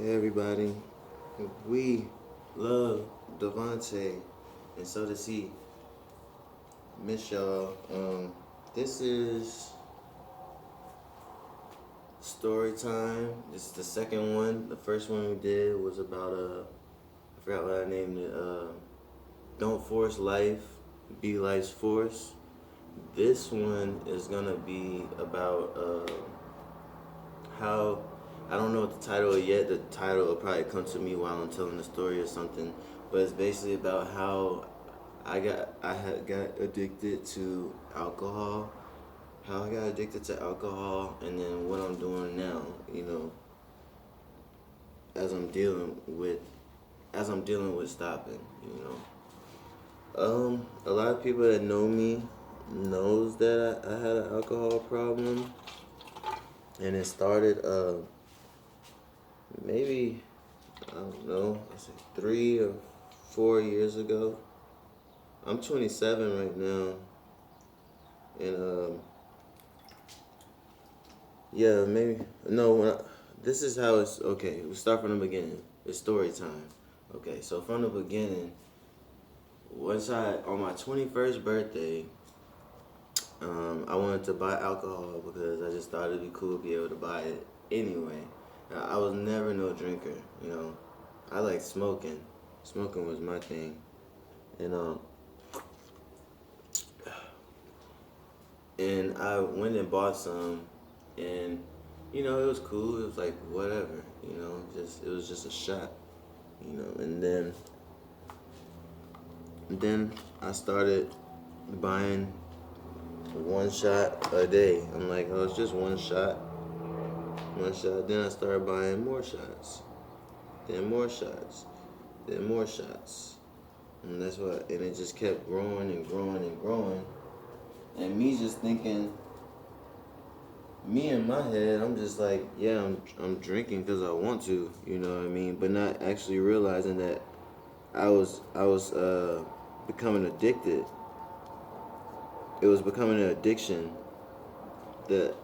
Hey everybody, we love DeVante, and so does he. Miss y'all. This is Storytime. This is the second one. The first one we did was about I forgot what I named it. Don't force life, be life's force. This one is gonna be about how I don't know what the title is yet. The title will probably come to me while I'm telling the story or something. But it's basically about how I had got addicted to alcohol. How I got addicted to alcohol, and then what I'm doing now. As I'm dealing with stopping. A lot of people that know me knows that I had an alcohol problem, and it started maybe I don't know, I say 3 or 4 years ago. I'm 27 right now, and yeah, maybe no. This is how it's okay. We start from the beginning. It's story time. Okay, so from the beginning, once on my 21st birthday, I wanted to buy alcohol because I just thought it'd be cool to be able to buy it anyway. I was never no drinker, I like smoking. Smoking was my thing, and I went and bought some, and it was cool. It was like whatever, just it was just a shot, and then I started buying one shot a day. I'm like, oh, it's just one shot. Then I started buying more shots, then more shots, then more shots, and and it just kept growing and growing and growing, and me just thinking. Me in my head, I'm just like, yeah, I'm drinking because I want to, you know what I mean, but not actually realizing that I was becoming addicted. It was becoming an addiction. That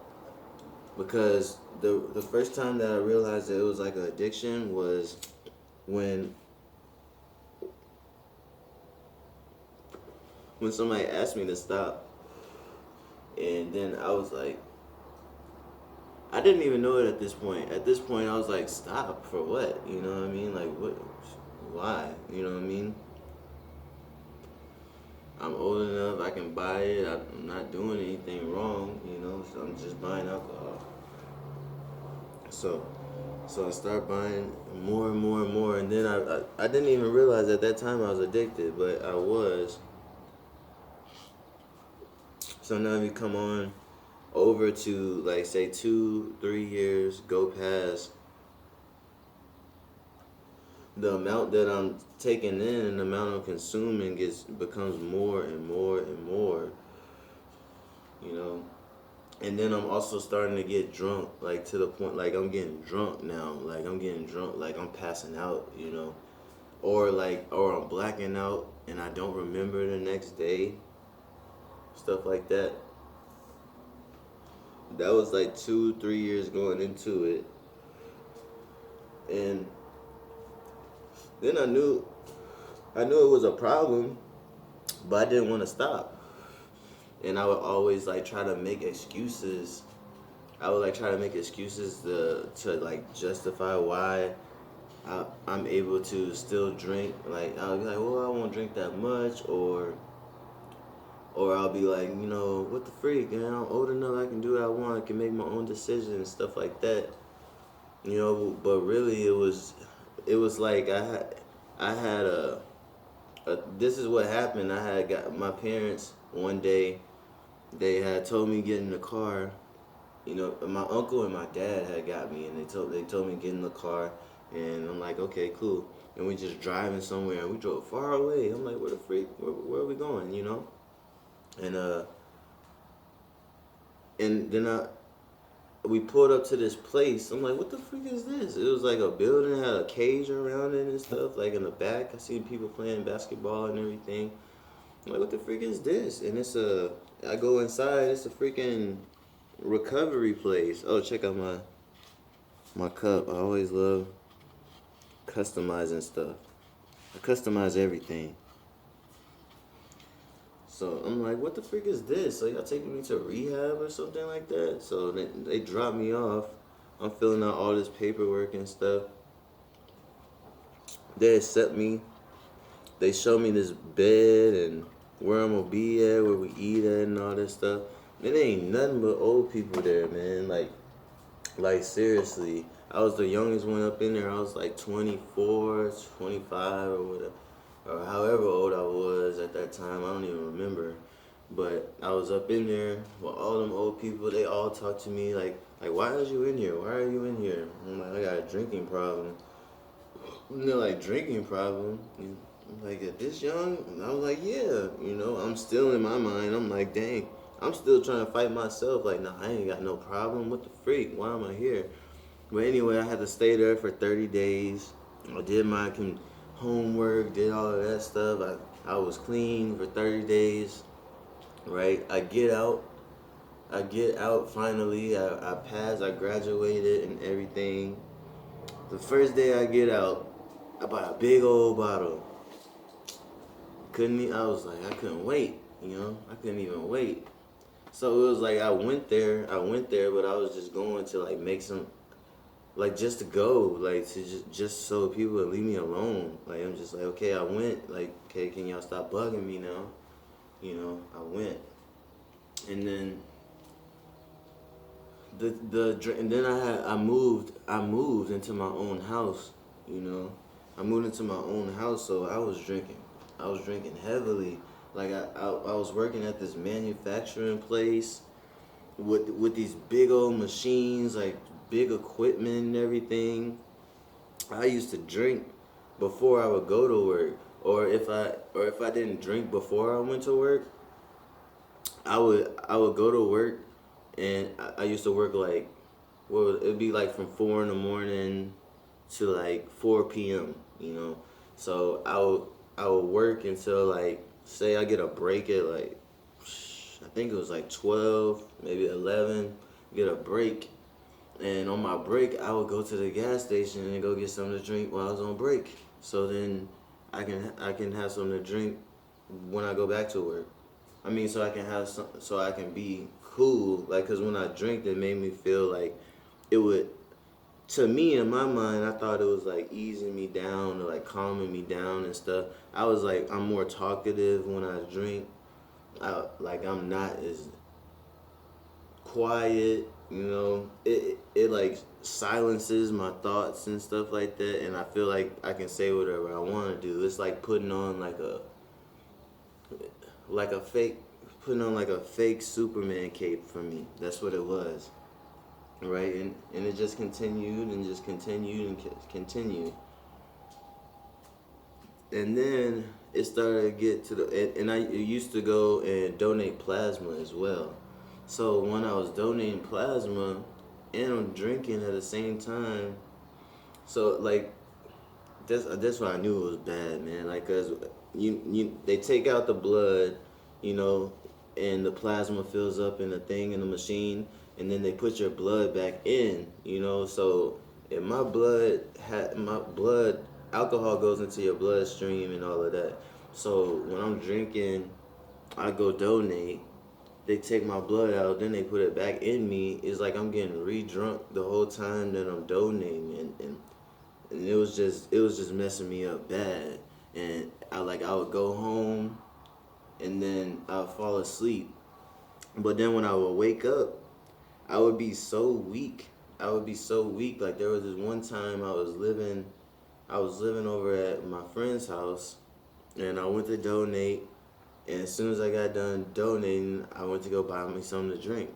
because the first time that I realized that it was like an addiction was when somebody asked me to stop, and then I was like, I didn't even know it at this point. At this point, I was like, stop for what? You know what I mean? Like what? Why? You know what I mean? I'm old enough, I can buy it. I'm not doing anything wrong, so I'm just buying alcohol. So, I start buying more and more and more, and then I didn't even realize at that time I was addicted, but I was. So now we come on over to like say 2, 3 years go past. The amount that I'm taking in and the amount I'm consuming becomes more and more and more, you know. And then I'm also starting to get drunk, like to the point, like I'm getting drunk now, like I'm getting drunk, like I'm passing out, or I'm blacking out and I don't remember the next day, stuff like that. That was like 2, 3 years going into it, and then I knew it was a problem, but I didn't want to stop, and I would always like try to make excuses. I would like try to make excuses to like justify why I'm able to still drink. Like I'll be like, well, I won't drink that much, or I'll be like, what the freak, I'm old enough, I can do what I want, I can make my own decisions and stuff like that, But really, it was like I had this is what happened. I had got my parents one day. They had told me get in the car. My uncle and my dad had got me, and they told me get in the car, and I'm like, okay, cool. And we just driving somewhere, and we drove far away. I'm like, where the freak? Where are we going? And then we pulled up to this place. I'm like, what the freak is this? It was like a building, had a cage around it and stuff. Like in the back, I seen people playing basketball and everything. I'm like, what the freak is this? And I go inside. It's a freaking recovery place. Oh, check out my cup. I always love customizing stuff. I customize everything. So I'm like, what the freak is this? So y'all taking me to rehab or something like that? So they drop me off. I'm filling out all this paperwork and stuff. They accept me. They show me this bed and where I'm gonna be at, where we eat at, and all this stuff. It ain't nothing but old people there, man. Like seriously. I was the youngest one up in there. I was like 24, 25 or whatever, or however old I was at that time. I don't even remember. But I was up in there with all them old people. They all talk to me like, why are you in here? Why are you in here? I'm like, I got a drinking problem. And they're like, drinking problem? I'm like, at this young? And I was like, yeah. I'm still in my mind. I'm like, dang. I'm still trying to fight myself. Like, nah, I ain't got no problem. What the freak? Why am I here? But anyway, I had to stay there for 30 days. I did my homework, did all of that stuff. I was clean for 30 days, right? I get out. Finally. I passed. I graduated and everything. The first day I get out, I bought a big old bottle. I was like, I couldn't wait, I couldn't even wait. So it was like I went there, but I was just going to like make some, like just to go, like to just so people would leave me alone. Like I'm just like, okay, I went, like, okay, can y'all stop bugging me now? I went, and then and then I moved into my own house. I moved into my own house, so I was drinking heavily. Like I was working at this manufacturing place with these big old machines, like big equipment and everything. I used to drink before I would go to work, or if I didn't drink before I went to work, I would go to work, and I used to work like, well, it'd be like from 4 in the morning to like 4 p.m. So I would work until like, say I get a break at like, I think it was like 12, maybe 11, get a break. And on my break, I would go to the gas station and go get something to drink while I was on break. So then I can have something to drink when I go back to work. I mean, so I can be cool. Like, cause when I drink, it made me feel like it would. To me, in my mind, I thought it was like easing me down or like calming me down and stuff. I was like, I'm more talkative when I drink. I'm not as quiet. It like silences my thoughts and stuff like that, and I feel like I can say whatever I want to do. It's like putting on like a fake putting on like a fake Superman cape for me. That's what it was, right? And it just continued and just continued and continued, and then it started to get to and I used to go and donate plasma as well. So when I was donating plasma and I'm drinking at the same time, so like that's why I knew it was bad, man. Like, cause they take out the blood, you know, and the plasma fills up in the thing in the machine, and then they put your blood back in. So if my blood, alcohol goes into your bloodstream and all of that. So when I'm drinking, I go donate. They take my blood out, then they put it back in me. It's like I'm getting re-drunk the whole time that I'm donating, and it was just messing me up bad. And I would go home, and then I would fall asleep. But then when I would wake up, I would be so weak. Like, there was this one time I was living over at my friend's house, and I went to donate. And as soon as I got done donating, I went to go buy me something to drink.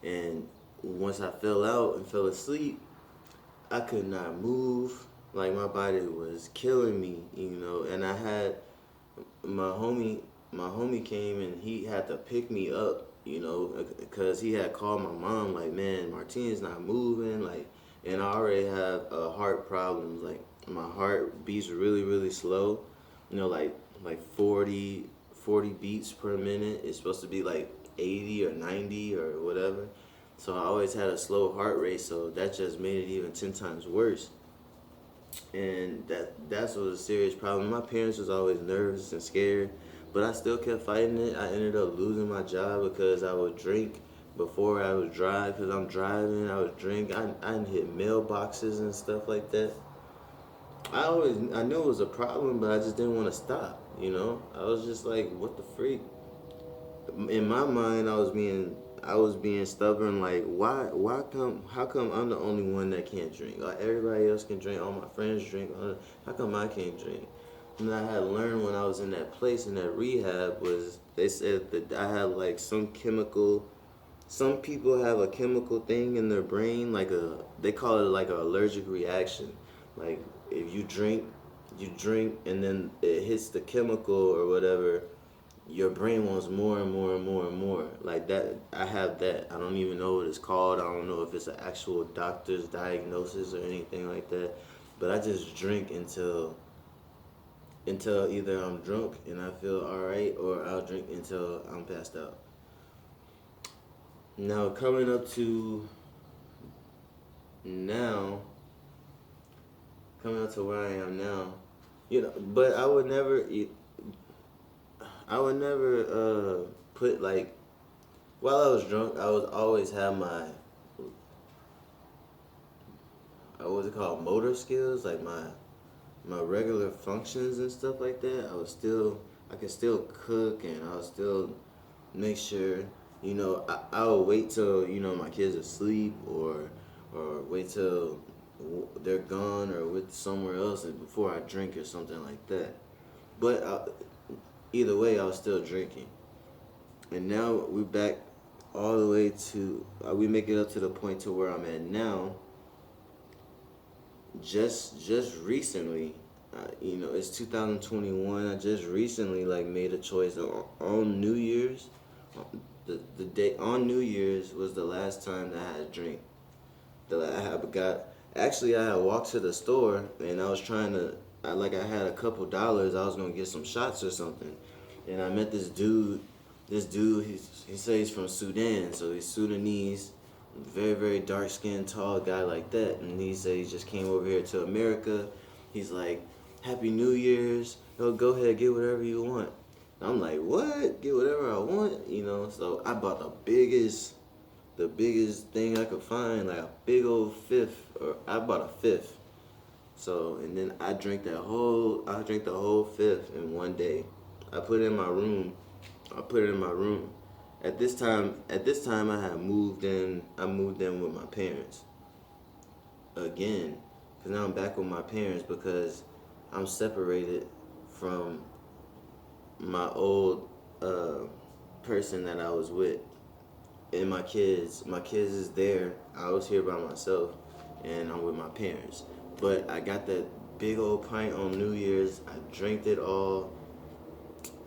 And once I fell out and fell asleep, I could not move. Like, my body was killing me. And I had my homie came, and he had to pick me up, because he had called my mom, like, man, Martine's not moving, like, and I already have heart problems. Like, my heart beats really, really slow, like 40 beats per minute. It's supposed to be like 80 or 90 or whatever. So I always had a slow heart rate, so that just made it even 10 times worse. and that's was a serious problem. My parents was always nervous and scared, but I still kept fighting it. I ended up losing my job because I would drink before I would drive. Because I'm driving, I would drink. I hit mailboxes and stuff like that. I knew it was a problem, but I just didn't want to stop. I was just like, what the freak? In my mind, I was being stubborn. Like, why come? How come I'm the only one that can't drink? Like everybody else can drink. All my friends drink. How come I can't drink? And I had learned when I was in that place in that rehab was they said that I had like some chemical. Some people have a chemical thing in their brain, they call it like an allergic reaction. Like if you drink, and then it hits the chemical or whatever, your brain wants more and more and more and more. Like that, I have that. I don't even know what it's called. I don't know if it's an actual doctor's diagnosis or anything like that. But I just drink until either I'm drunk and I feel all right, or I'll drink until I'm passed out. Now now, coming up to where I am now, but I would never put like while I was drunk, I would always have my what's it called, motor skills, like my regular functions and stuff like that. I could still cook, and I'll still make sure, I'll wait till, my kids are asleep, or wait till they're gone or with somewhere else and before I drink or something like that. But either way, I was still drinking. And now we're back all the way to, we make it up to the point to where I'm at now. Just recently, it's 2021. I just recently like made a choice on New Year's. The day on New Year's was the last time that I had a drink. I had walked to the store and I was trying to. I had a couple dollars. I was gonna get some shots or something, and I met this dude. He says he's from Sudan, so he's Sudanese, very very dark skinned, tall guy like that. And he said he just came over here to America. He's like, Happy New Year's. Oh, go ahead, get whatever you want. I'm like, what? Get whatever I want, So I bought the biggest thing I could find, like a big old fifth, or I bought a fifth. So, and then I drank the whole fifth in one day. I put it in my room. At this time, I had moved in. I moved in with my parents again, because now I'm back with my parents because I'm separated from my old person that I was with, and my kids is there. I was here by myself, and I'm with my parents. But I got that big old pint on New Year's. I drank it all,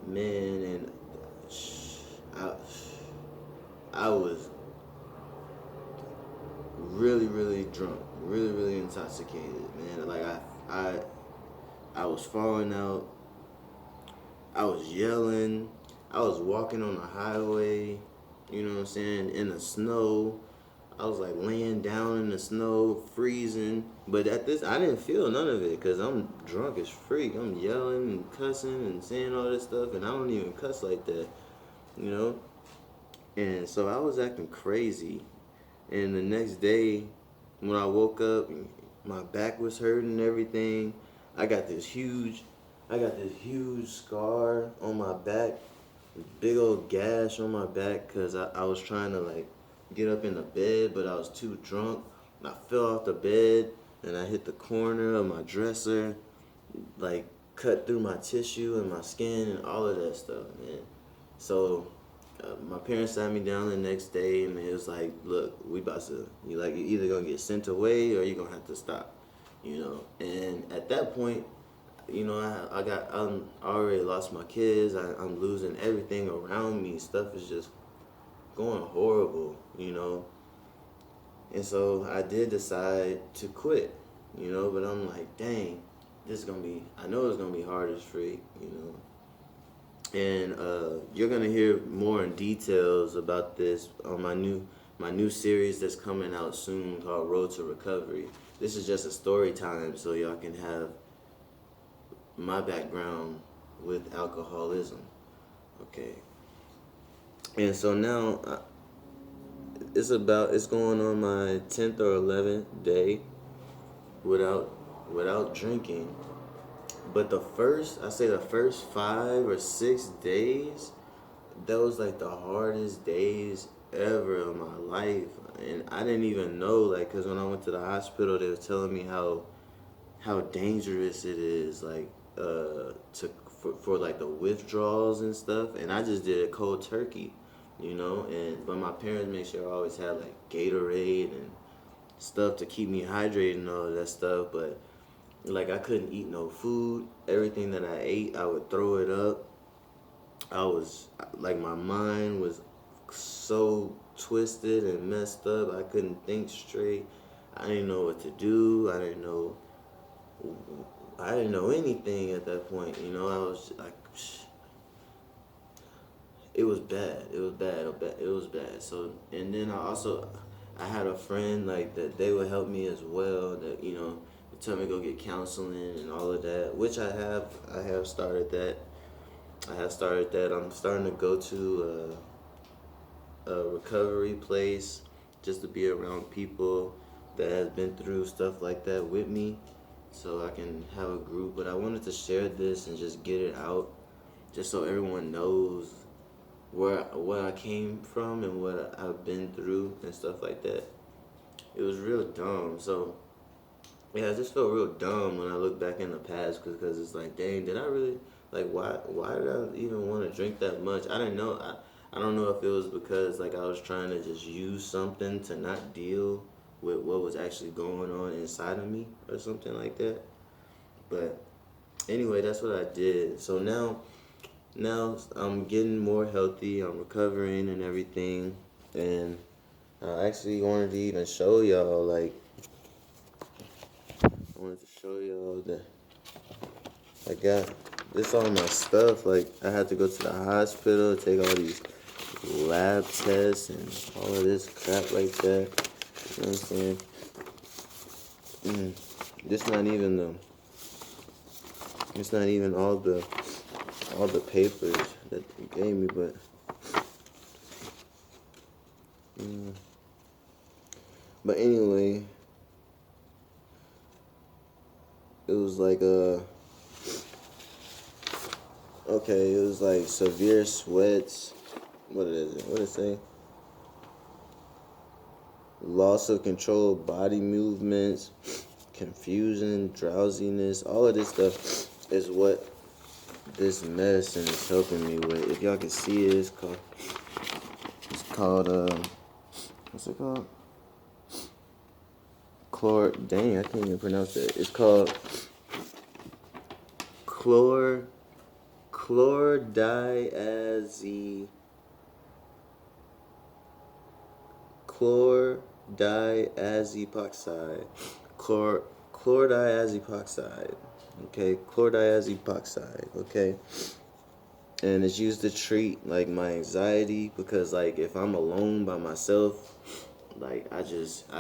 man, and I was really really drunk, really really intoxicated, man. Like I was falling out. I was yelling. I was walking on the highway, you know what I'm saying, in the snow. I was like laying down in the snow, freezing. But I didn't feel none of it because I'm drunk as freak. I'm yelling and cussing and saying all this stuff, and I don't even cuss like that, you know? And so I was acting crazy. And the next day, when I woke up, my back was hurting and everything. I got this huge scar on my back, big old gash on my back, because I was trying to like get up in the bed, but I was too drunk. I fell off the bed and I hit the corner of my dresser, like cut through my tissue and my skin and all of that stuff, man. So my parents sat me down the next day and it was like, look, you're either gonna get sent away or you're gonna have to stop, you know. And at that point, you know, I already lost my kids. I'm losing everything around me. Stuff is just going horrible, you know. And so I did decide to quit, you know. But I'm like, dang, I know it's gonna be hard as freak, you know. And you're gonna hear more in details about this on my new series that's coming out soon called Road to Recovery. this is just a story time, so y'all can have my background with alcoholism. Okay. And so now it's going on my 10th or 11th day without drinking. But the first 5 or 6 days, that was like the hardest days ever of my life. And I didn't even know, like, because when I went to the hospital, they were telling me how dangerous it is, like, for like the withdrawals and stuff. And I just did a cold turkey, but my parents made sure I always had like Gatorade and stuff to keep me hydrated and all of that stuff. But like, I couldn't eat no food. Everything that I ate, I would throw it up. I was like, my mind was so twisted and messed up. I couldn't think straight. I didn't know what to do. I didn't know anything at that point. I was like, it was bad. It was bad. It was bad. So, and then I had a friend like that. They would help me as well. That they tell me to go get counseling and all of that, which I have. I have started that. I'm starting to go to a recovery place just to be around people that has been through stuff like that with me, so I can have a group. But I wanted to share this and just get it out, just so everyone knows where I came from and what I've been through and stuff like that. It was real dumb. So yeah, I just felt real dumb when I look back in the past, because it's like, dang, did I really, like, why did I even want to drink that much? I didn't know. I don't know if it was because like I was trying to just use something to not deal with what was actually going on inside of me or something like that. But anyway, that's what I did. So now I'm getting more healthy. I'm recovering and everything, and I actually wanted to even show y'all, like, I wanted to show y'all that I got this all my stuff. Like, I had to go to the hospital, take all these lab tests and all of this crap like that. You know what I'm saying? This not even it's not even all the papers that they gave me, but anyway, it was like it was like severe sweats. What is it? What did it say? Loss of control of body movements, confusion, drowsiness. All of this stuff is what this medicine is helping me with. If y'all can see it, it's called what's it called? Dang, I can't even pronounce it. It's called chlordiazepoxide. Chlordiazepoxide. Okay, chlordiazepoxide. Okay. And it's used to treat like my anxiety, because like if I'm alone by myself, like I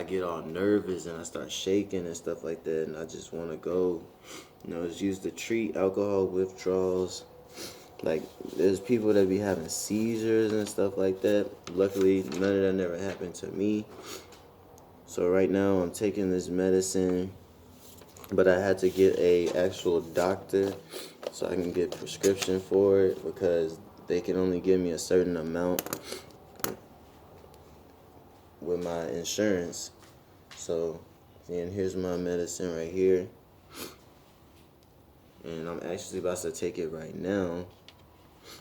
get all nervous and I start shaking and stuff like that, and I just want to go. It's used to treat alcohol withdrawals. Like, there's people that be having seizures and stuff like that. Luckily, none of that never happened to me. So right now I'm taking this medicine, but I had to get a actual doctor so I can get prescription for it, because they can only give me a certain amount with my insurance. So, and here's my medicine right here. And I'm actually about to take it right now,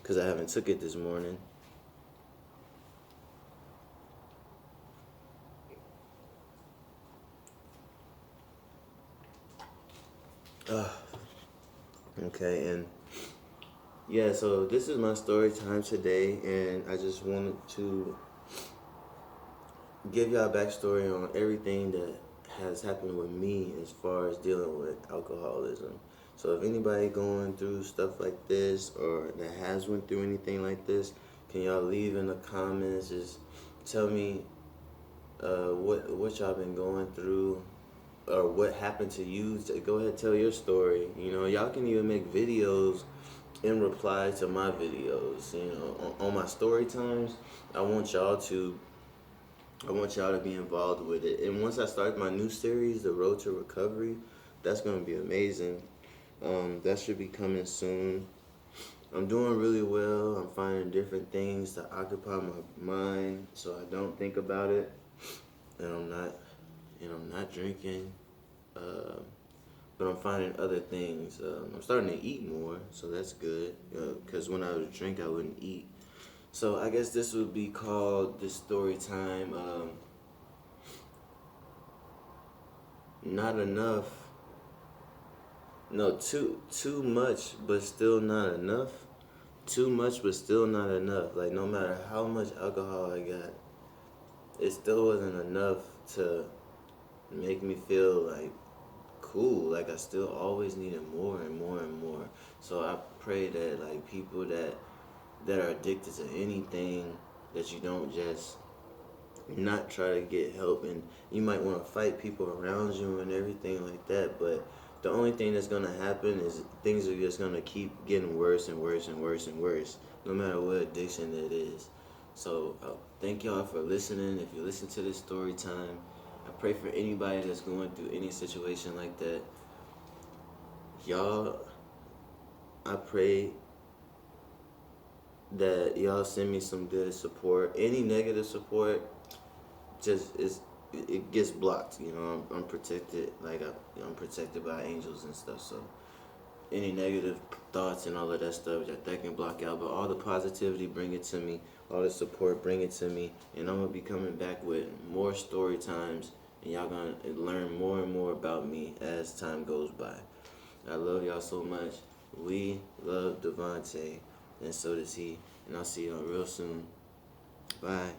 because I haven't took it this morning. Okay, and yeah, so this is my story time today, and I just wanted to give y'all a backstory on everything that has happened with me as far as dealing with alcoholism. So if anybody going through stuff like this, or that has went through anything like this, can y'all leave in the comments? Just tell me what y'all been going through, or what happened to you, to go ahead and tell your story. Y'all can even make videos in reply to my videos. On my story times, I want y'all to be involved with it. And once I start my new series, The Road to Recovery, that's gonna be amazing. That should be coming soon. I'm doing really well. I'm finding different things to occupy my mind so I don't think about it. And I'm not drinking. Uh, but I'm finding other things. I'm starting to eat more, so that's good. Because when I would drink, I wouldn't eat. So I guess this would be called the story time. Not enough. No, too much, but still not enough. Too much, but still not enough. Like no matter how much alcohol I got, it still wasn't enough to make me feel like cool. Like I still always needed more and more and more. So I pray that like people that are addicted to anything, that you don't just not try to get help. And you might want to fight people around you and everything like that, but the only thing that's gonna happen is things are just gonna keep getting worse and worse and worse and worse, no matter what addiction it is. So thank y'all for listening. If you listen to this story time, I pray for anybody that's going through any situation like that. Y'all, I pray that y'all send me some good support. Any negative support just is, it gets blocked. I'm protected. Like I'm protected by angels and stuff. So any negative thoughts and all of that stuff that can block out. But all the positivity, bring it to me. All the support, bring it to me. And I'm gonna be coming back with more story times, and y'all gonna learn more and more about me as time goes by. I love y'all so much. We love DeVante, and so does he. And I'll see y'all real soon. Bye.